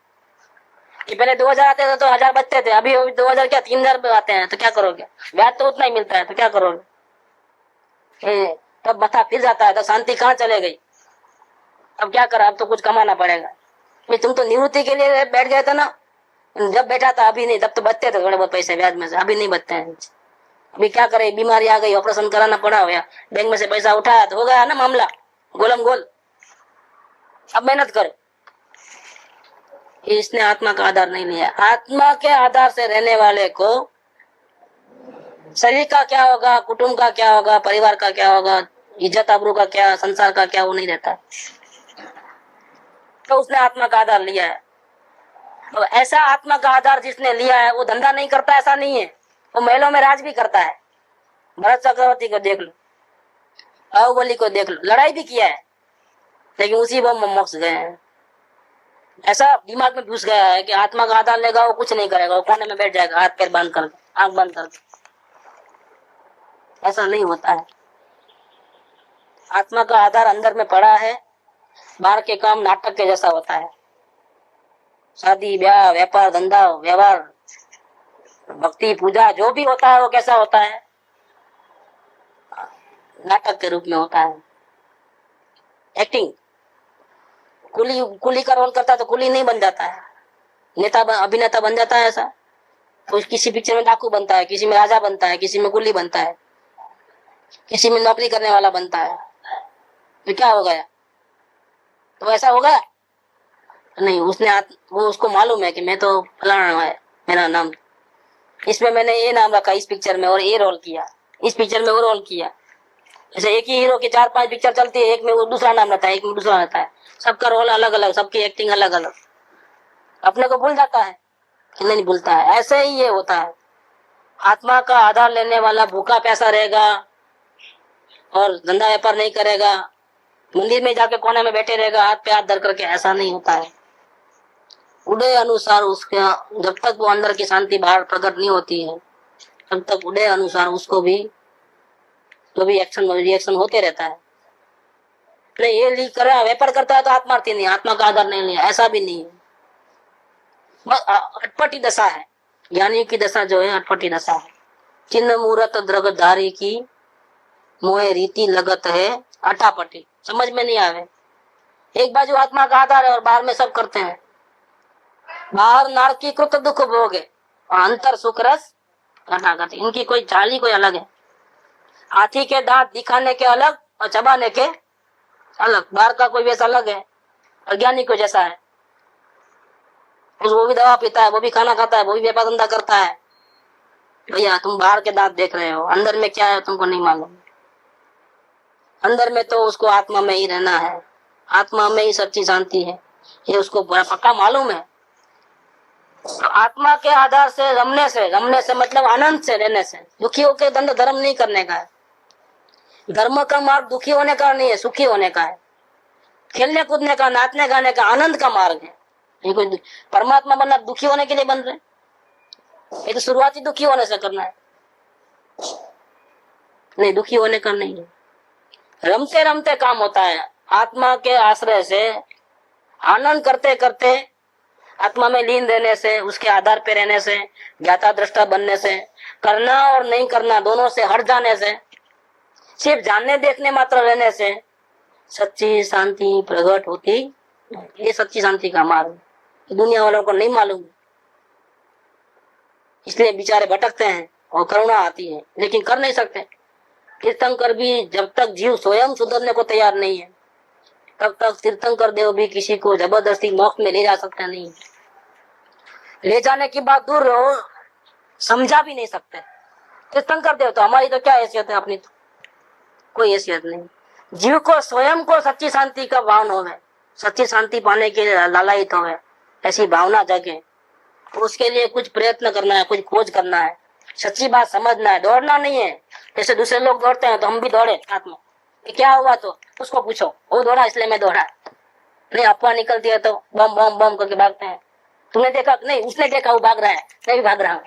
Speaker 2: कि पहले 2,000 आते थे तो 1,000 बचते थे, अभी 2,000 क्या 3,000 आते हैं तो क्या करोगे? ब्याज तो उतना ही मिलता है तो क्या करोगे? तब बता फिर जाता है तो शांति कहाँ चले गई? अब क्या करा, अब तो कुछ कमाना पड़ेगा। तुम तो निवृत्ति के लिए बैठ गए थे ना, जब बैठा था अभी नहीं, तब तो बचते थे थोड़े बहुत पैसे ब्याज में से, अभी नहीं बचते हैं। अभी क्या करे, बीमारी आ गई, ऑपरेशन कराना पड़ा हो, या बैंक में से पैसा उठाया तो हो गया ना मामला गोलम गोल। अब मेहनत करो। इसने आत्मा का आधार नहीं लिया। आत्मा के आधार से रहने वाले को शरीर का क्या होगा, कुटुंब का क्या होगा, परिवार का क्या होगा, इज्जत आबरू का क्या, संसार का क्या, वो नहीं रहता। तो उसने आत्मा का आधार लिया है। तो ऐसा आत्मा का आधार जिसने लिया है वो धंधा नहीं करता ऐसा नहीं है, वो महलों में राज भी करता है। भरत चक्रवर्ती को देख लो, बाहुबली को देख लो, लड़ाई भी किया है लेकिन उसी बम में मोक्ष गए हैं। ऐसा दिमाग में घुस गया है कि आत्मा का आधार लेगा वो कुछ नहीं करेगा, वो कोने में बैठ जाएगा हाथ पैर बांध कर, आंख बंद करके। ऐसा नहीं होता है। आत्मा का आधार अंदर में पड़ा है, बाहर के काम नाटक के जैसा होता है। शादी ब्याह व्यापार धंधा व्यवहार भक्ति पूजा जो भी होता है वो कैसा होता है? नाटक के रूप में होता है। एक्टिंग, कुली का रोल करता है तो कुली नहीं बन जाता है, नेता अभिनेता बन जाता है। ऐसा तो किसी पिक्चर में डाकू बनता है, किसी में राजा बनता है, किसी में कुली बनता है, किसी में नौकरी करने वाला बनता है। तो क्या हो गया? तो ऐसा हो गया नहीं। वो उसको मालूम है कि मैं तो फलाना है मेरा नाम, इसमें मैंने ये नाम रखा इस पिक्चर में और ये रोल किया, इस पिक्चर में वो रोल किया। जैसे एक ही हीरो की 4-5 पिक्चर चलती है, एक में वो दूसरा नाम रहता है, एक में दूसरा रहता है, सबका रोल अलग अलग, सबकी एक्टिंग अलग अलग। अपने को भूल जाता है कि नहीं भूलता है। ऐसे ही ये होता है। आत्मा का आधार लेने वाला भूखा प्यासा रहेगा और धंधा व्यापार नहीं करेगा, मंदिर में जाके कोने में बैठे रहेगा हाथ पे हाथ धर करके, ऐसा नहीं होता है। उदय अनुसार उसका, जब तक वो अंदर की शांति बाहर प्रकट नहीं होती है तब तक उदय अनुसार उसको भी जो भी एक्शन रिएक्शन होते रहता है। नहीं ये ली कर व्यापार करता है तो आत्मार्थी नहीं, आत्मा का आधार नहीं लिया, ऐसा भी नहीं है। बस अटपटी दशा है, ज्ञानी की दशा जो है अटपटी दशा है। चिन्ह मूर्त द्रगधारी की मोहे रीति लगत है अटापटी, समझ में नहीं आवे। एक बाजू आत्मा का आधार है और बाहर में सब करते हैं। बाहर नारकीकृत दुख भोगे और अंतर सुख रस घटाघटी। इनकी कोई चाल ही कोई अलग है। हाथी के दांत दिखाने के अलग और चबाने के अलग। बाहर का कोई वेश अलग है, अज्ञानी को जैसा है। वो भी दवा पीता है, वो भी खाना खाता है, वो भी व्यापार धंधा करता है। भैया तुम बाहर के दांत देख रहे हो, अंदर में क्या है तुमको नहीं मालूम। अंदर में तो उसको आत्मा में ही रहना है, आत्मा में ही सच्ची शांति है, ये उसको बड़ा पक्का मालूम है। तो आत्मा के आधार से रमने से मतलब आनंद से रहने से, दुखी होकर दंड धर्म नहीं करने का है। धर्म का मार्ग दुखी होने का नहीं है, सुखी होने का है। खेलने कूदने का, नाचने गाने का, आनंद का मार्ग है। ये कोई परमात्मा बनना दुखी होने के लिए बन रहे, ये तो शुरुआती दुखी होने से करना है, नहीं दुखी होने का नहीं है। रमते रमते काम होता है। आत्मा के आश्रय से आनंद करते करते, आत्मा में लीन रहने से, उसके आधार पे रहने से, ज्ञाता दृष्टा बनने से, करना और नहीं करना दोनों से हट जाने से, सिर्फ जानने देखने मात्र रहने से सच्ची शांति प्रकट होती। ये सच्ची शांति का मार्ग दुनिया वालों को नहीं मालूम, इसलिए बेचारे भटकते हैं और करुणा आती है लेकिन कर नहीं सकते। तीर्थंकर भी जब तक जीव स्वयं सुधरने को तैयार नहीं है तब तक तीर्थंकर देव भी किसी को जबरदस्ती मोक्ष में ले जा सकते नहीं। ले जाने की बात दूर रहो, समझा भी नहीं सकते। तीर्थंकर देव तो हमारी तो क्या हैसियत है अपनी तो। कोई हैसियत नहीं। जीव को स्वयं को सच्ची शांति का भान होवे, सच्ची शांति पाने के लिए लालायित होवे, ऐसी भावना जगे, उसके लिए कुछ प्रयत्न करना है, कुछ खोज करना है, सच्ची बात समझना है। दौड़ना नहीं है, जैसे दूसरे लोग दौड़ते हैं तो हम भी दौड़े साथ में, कि क्या हुआ तो उसको पूछो, वो दौड़ा इसलिए मैं दौड़ा। नहीं, अफवाह निकलती है तो बम बम बम करके भागते हैं। तुमने देखा नहीं, उसने देखा वो भाग रहा है, मैं भी भाग रहा हूँ।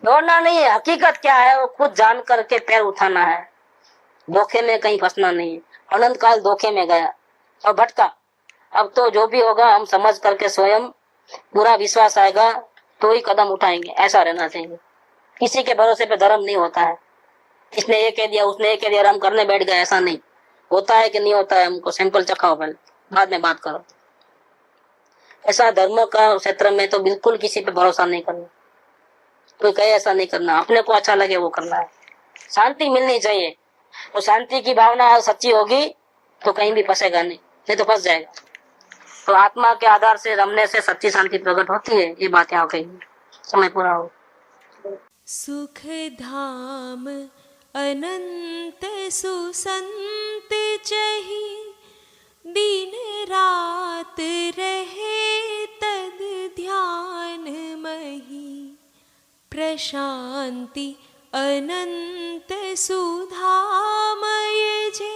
Speaker 2: दौड़ना नहीं है, हकीकत क्या है वो खुद जान करके पैर उठाना है। धोखे में कहीं फंसना नहीं है। अनंत काल धोखे में गया और भटका। अब तो जो भी होगा हम समझ करके स्वयं पूरा विश्वास आएगा तो ही कदम उठाएंगे, ऐसा रहना चाहिए। किसी के भरोसे पे धर्म नहीं होता है, इसने ये कह दिया उसने ये कह दिया और हम करने बैठ गए, ऐसा नहीं होता है। कि नहीं होता है, हमको सैंपल चखाओ पहले, बाद में बात करो। ऐसा धर्म का क्षेत्र में तो बिल्कुल किसी पे भरोसा नहीं करना, कोई कहे ऐसा नहीं करना, अपने को अच्छा लगे वो करना है। शांति मिलनी चाहिए, वो शांति की भावना सच्ची होगी तो कहीं भी फंसेगा नहीं, नहीं तो फंस जाएगा। तो आत्मा के आधार से रमने से सच्ची शांति प्रकट होती है, ये बात यहाँ कही। समय पूरा हो।
Speaker 4: सुख धाम अनंत सुसंत चही, दिन रात रहे तद ध्यान मही। प्रशांति अनंत सुधामय जे,